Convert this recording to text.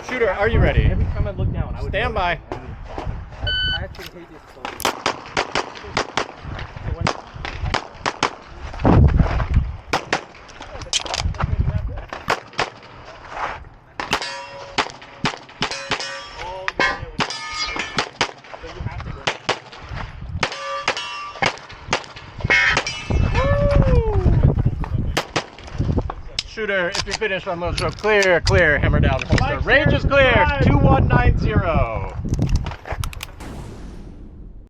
Shooter, are you ready? Every time I look down, I would Stand by. I actually hate this so Shooter, if you're finished on low stroke, clear, hammer down, holster. Range is clear, 2190.